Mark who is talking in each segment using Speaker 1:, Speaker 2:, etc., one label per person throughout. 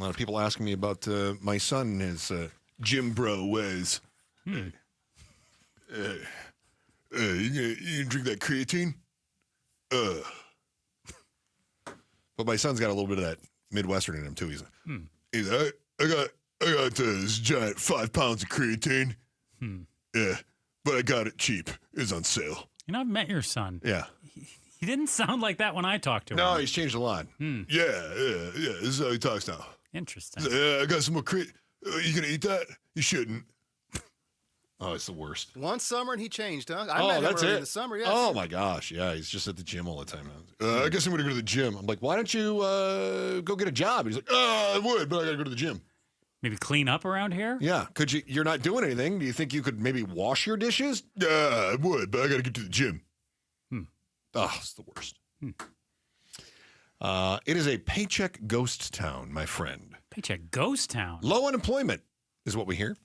Speaker 1: A lot of people asking me about my son and his gym bro ways. You gonna drink that creatine? But my son's got a little bit of that Midwestern in him too. He's like, I got this giant 5 pounds of creatine. Yeah, but I got it cheap. It's on sale.
Speaker 2: You know, I've met your son.
Speaker 1: Yeah.
Speaker 2: He didn't sound like that when I talked to him.
Speaker 1: No, he's changed a lot. Yeah. This is how he talks now.
Speaker 2: Interesting.
Speaker 1: I got some more creatine. You gonna eat that? You shouldn't. Oh, it's the worst.
Speaker 3: One summer and he changed, huh? I met him
Speaker 1: that's
Speaker 3: early
Speaker 1: it.
Speaker 3: in the summer, yes.
Speaker 1: Oh, my gosh. Yeah, he's just at the gym all the time now. I guess I'm going to go to the gym. I'm like, why don't you go get a job? He's like, I would, but I got to go to the gym.
Speaker 2: Maybe clean up around here?
Speaker 1: Yeah. Could you? You're not doing anything. Do you think you could maybe wash your dishes? I would, but I got to get to the gym. Oh, it's the worst. It is a paycheck ghost town, my friend.
Speaker 2: Paycheck ghost town?
Speaker 1: Low unemployment is what we hear.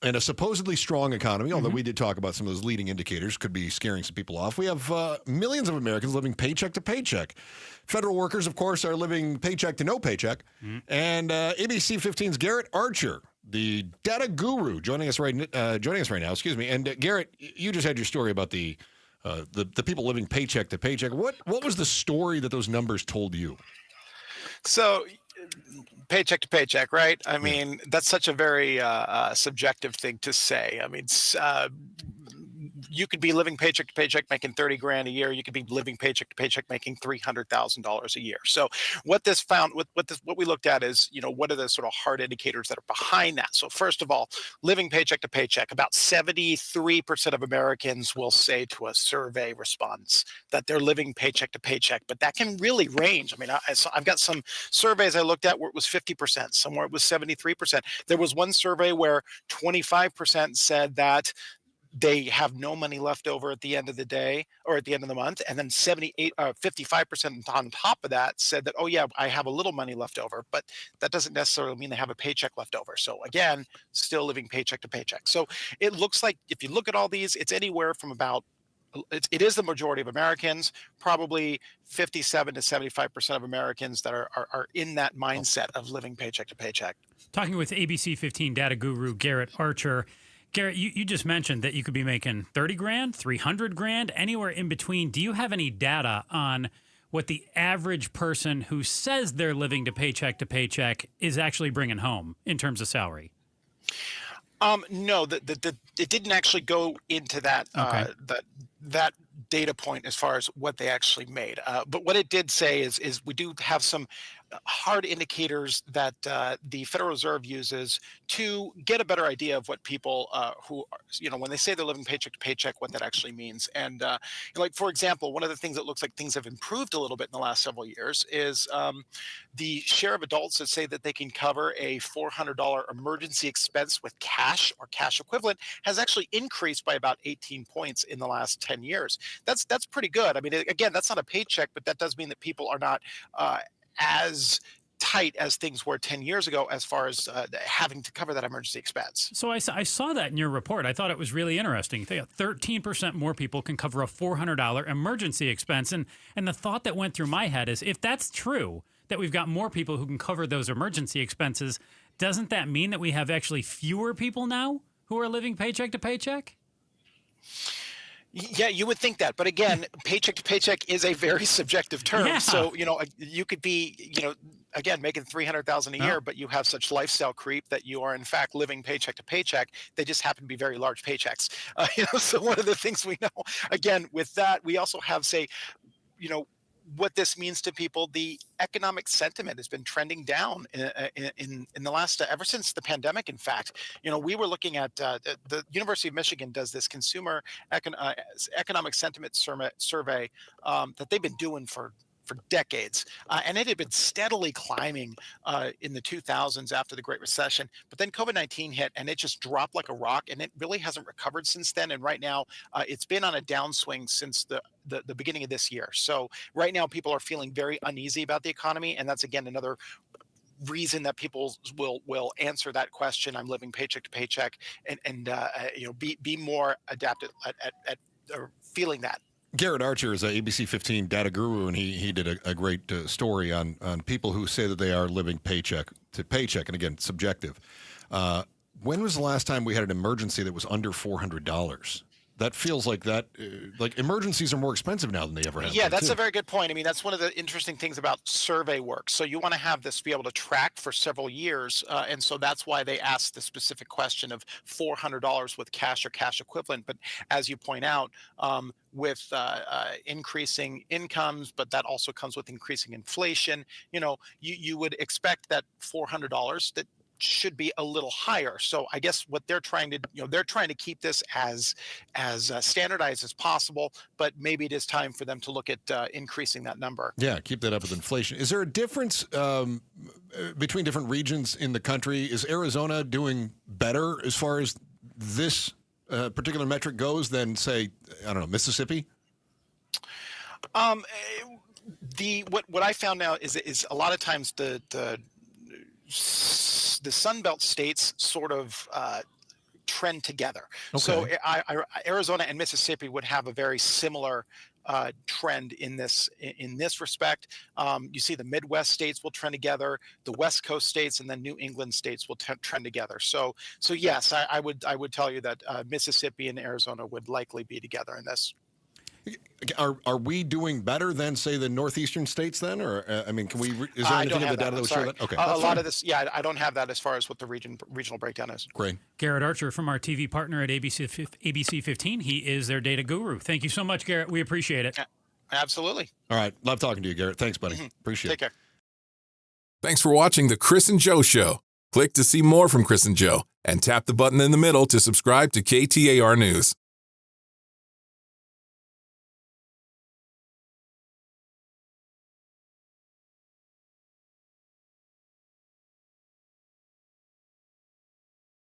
Speaker 1: And a supposedly strong economy, although we did talk about some of those leading indicators, could be scaring some people off. We have millions of Americans living paycheck to paycheck. Federal workers, of course, are living paycheck to no paycheck. And ABC 15's Garrett Archer, the data guru, joining us right now. Excuse me. And Garrett, you just had your story about the people living paycheck to paycheck. What was the story that those numbers told you?
Speaker 4: So paycheck to paycheck, right? I mean, that's such a very subjective thing to say. I mean, you could be living paycheck to paycheck making 30 grand a year. You could be living paycheck to paycheck making $300,000 a year. So what we looked at is, what are the sort of hard indicators that are behind that? So first of all, living paycheck to paycheck, about 73% of Americans will say to a survey response that they're living paycheck to paycheck, but that can really range. I mean, I've got some surveys I looked at where it was 50%, somewhere it was 73%. There was one survey where 25% said that they have no money left over at the end of the day or at the end of the month. And then 55% on top of that said that, oh yeah, I have a little money left over, but that doesn't necessarily mean they have a paycheck left over. So again, still living paycheck to paycheck. So it looks like if you look at all these, it's anywhere from about, it is the majority of Americans, probably 57 to 75% of Americans that are in that mindset of living paycheck to paycheck.
Speaker 2: Talking with ABC 15 data guru Garrett Archer. Garrett, you just mentioned that you could be making 30 grand, 300 grand, anywhere in between. Do you have any data on what the average person who says they're living to paycheck is actually bringing home in terms of salary?
Speaker 4: No, it didn't actually go into that that data point as far as what they actually made. But what it did say is we do have some hard indicators that the Federal Reserve uses to get a better idea of what people who are, when they say they're living paycheck to paycheck, what that actually means. And like, for example, one of the things that looks like things have improved a little bit in the last several years is the share of adults that say that they can cover a $400 emergency expense with cash or cash equivalent has actually increased by about 18 points in the last 10 years. That's pretty good. I mean, again, that's not a paycheck, but that does mean that people are not as tight as things were 10 years ago as far as having to cover that emergency expense.
Speaker 2: So I saw that in your report. I thought it was really interesting. 13% more people can cover a $400 emergency expense. And the thought that went through my head is, if that's true, that we've got more people who can cover those emergency expenses, doesn't that mean that we have actually fewer people now who are living paycheck to paycheck?
Speaker 4: Yeah, you would think that. But again, paycheck to paycheck is a very subjective term.
Speaker 2: Yeah.
Speaker 4: So, you could be, again, making $300,000 a year, but you have such lifestyle creep that you are in fact living paycheck to paycheck. They just happen to be very large paychecks. So one of the things we know, again, with that, we also have, what this means to people. The economic sentiment has been trending down in the last, ever since the pandemic. In fact, we were looking at the University of Michigan does this consumer economic sentiment survey that they've been doing for decades. And it had been steadily climbing in the 2000s after the Great Recession. But then COVID-19 hit and it just dropped like a rock, and it really hasn't recovered since then. And right now it's been on a downswing since the beginning of this year. So right now people are feeling very uneasy about the economy. And that's, again, another reason that people will answer that question. I'm living paycheck to paycheck and be more adapted at feeling that.
Speaker 1: Garrett Archer is a ABC 15 data guru, and he did a great story on people who say that they are living paycheck to paycheck, and again, subjective. When was the last time we had an emergency that was under $400? That feels like like emergencies are more expensive now than they ever have.
Speaker 4: Yeah,
Speaker 1: been,
Speaker 4: that's
Speaker 1: too.
Speaker 4: a very good point. I mean, that's one of the interesting things about survey work. So you want to have this be able to track for several years. And so that's why they asked the specific question of $400 with cash or cash equivalent. But as you point out, with increasing incomes, but that also comes with increasing inflation, you would expect that $400 that should be a little higher. So I guess what they're trying to keep this as standardized as possible, but maybe it is time for them to look at increasing that number.
Speaker 1: Yeah, keep that up with inflation. Is there a difference between different regions in the country? Is Arizona doing better as far as this particular metric goes than, say, I don't know, Mississippi?
Speaker 4: What I found now is a lot of times the Sun Belt states sort of trend together.
Speaker 1: Okay.
Speaker 4: So Arizona and Mississippi would have a very similar trend in this respect. You see the Midwest states will trend together, the West Coast states, and then New England states will trend together. So yes, I would tell you that Mississippi and Arizona would likely be together in this.
Speaker 1: Are we doing better than, say, the northeastern states then? Or, I mean, is there anything in the data that would show that? Okay.
Speaker 4: A lot of this, I don't have that as far as what the regional breakdown is.
Speaker 1: Great.
Speaker 2: Garrett Archer from our TV partner at ABC 15. He is their data guru. Thank you so much, Garrett. We appreciate it.
Speaker 4: Yeah, absolutely.
Speaker 1: All right. Love talking to you, Garrett. Thanks, buddy. Appreciate it.
Speaker 4: Take care.
Speaker 5: Thanks for watching The Chris and Joe Show. Click to see more from Chris and Joe, and tap the button in the middle to subscribe to KTAR News.